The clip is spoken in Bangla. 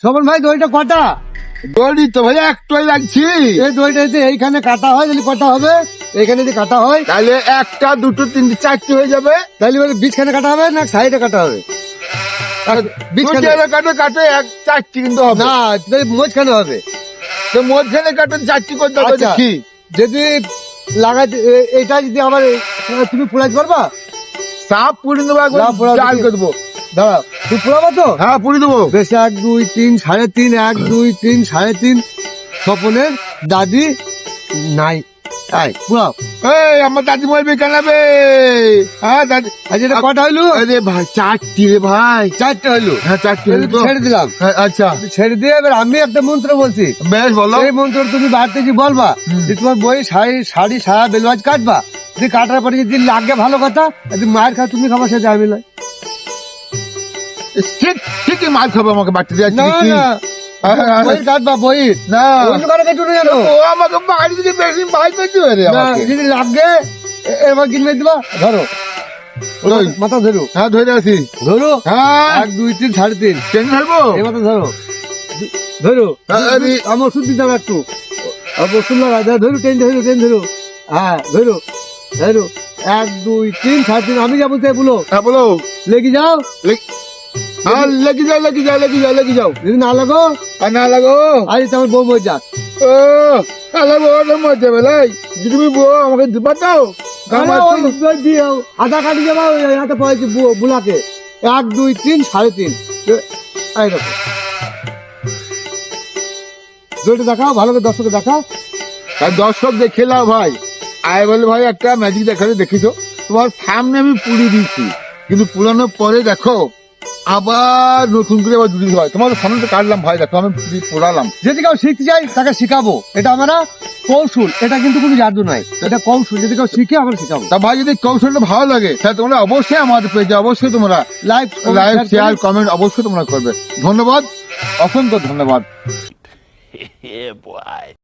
শোভন ভাই দইটা কটা? দড়ি তো ভাই একটাই লাগছি। এই দইটা যদি এইখানে কাটা হয় তাহলে কটা হবে? এইখানে যদি কাটা হয় তাহলে একটা দুটো তিনটে চারটে হয়ে যাবে। তাহলে ওই বীজখানে কাটা হবে না সাইডে কাটা হবে? বীজখানে কাটে কাটে এক চারটি কিন্তু হবে না, তাহলে মাঝখানে হবে। তো মধ্যখানে কাটে চারটি করতে হবে। আচ্ছা, দেখি যদি লাগাতে এটা যদি আবার তুমি পোড়াতে পারবা? সাপ পুড়ে দেবো, একবার না, পোড়াতে জাল করে দেবো। দাঁড়া, তুমি পোড়াবো তো? হ্যাঁ পুড়ে দেবো। বেশ, 1 2 3 3.5, 1 2 3 3.5। স্বপনের দাদি নাই, তাই পুরাও। এই আমার দাদি বলবে কেনাবে। হ্যাঁ দাদি। আচ্ছা, এটা কটা হইলো? আরে ভাই চারটি রে ভাই। 4টে হইলো। হ্যাঁ চারটি তাহলে হলো তো। ছেড়ে দিলাম। হ্যাঁ, আচ্ছা ছেড়ে দিয়ে এবার আমি একটা মন্ত্র বলছি। বেশ বলো। এই মন্ত্র তুমি বাড়িতে কি বলবা যে তোমার বই শাড়ি সারা বেলবাজ কাটবা। যদি কাটার পরে যদি লাগে ভালো কথা, যদি মায়ের খা তুমি খাবার সাথে আমি নয়। ঠিক ঠিকই মাল খাবো আমাকে বাড়তে দিয়ে না না, বই কাটবা বই। না অন্য কারো কেটে নিয়ে জানো ও আমাকে বাড়ি থেকে বেশি ভাই পেতে পারে না, আমাকে। যদি লাগে এবার কিনবে দিবা। ধরো ওই। মাথা ধরো, হ্যাঁ ধরে আছি। ধরো। হ্যাঁ 1 2 3 3.5 ট্রেন ধরবো। এই মাথা ধরো, ধরো। আরে- আমার ওষুধ দিতে হবে একটু। আমার ওষুধ লাগা ধরো, ট্রেন ধরো, ট্রেন ধরো। হ্যাঁ ধরো, ধরো। 1 2 3 3.5 আমি যাবো তাই বলো। হ্যাঁ বলো। লেগে যাও। হ্যাঁ লেগে যাও লেগে যাও লেগে যাও লেগে যাও। যদি না লাগো আর না লাগো। আজ তোমার বউ মরে যাক। ও তাহলে বড় মজা বেলাই যদি তুমি বউ আমাকে দিবা দাও। আমার আধা কাটি যাবো হাতে পড়েছি বুলাকে। 1 2 3 3.5 এই দেখো দইটা দেখাও ভালো করে, দর্শকে দেখাও। আর দর্শক দেখে নাও ভাই। আয় বলে ভাই একটা ম্যাজিক দেখাতে দেখিছো। তোমার সামনে আমি পুড়িয়ে দিচ্ছি, কিন্তু পুরানোর পরে দেখো আবার নতুন করে আবার জুড়ি হয়। তোমার সামনে কাটলাম ভাই, দেখো আমি পোড়ালাম। যদি কেউ শিখতে চাই তাকে শিখাবো। এটা আমরা কৌশল, এটা কিন্তু কোনো জাদু নয়, এটা কৌশল। যদি কেউ শিখে আমরা শিখাবো। তা ভাই যদি কৌশলটা ভালো লাগে তাহলে তোমরা অবশ্যই আমাদের পেজে অবশ্যই তোমরা লাইক লাইক শেয়ার কমেন্ট অবশ্যই তোমরা করবে। ধন্যবাদ, অসংখ্য ধন্যবাদ। Yeah, boy.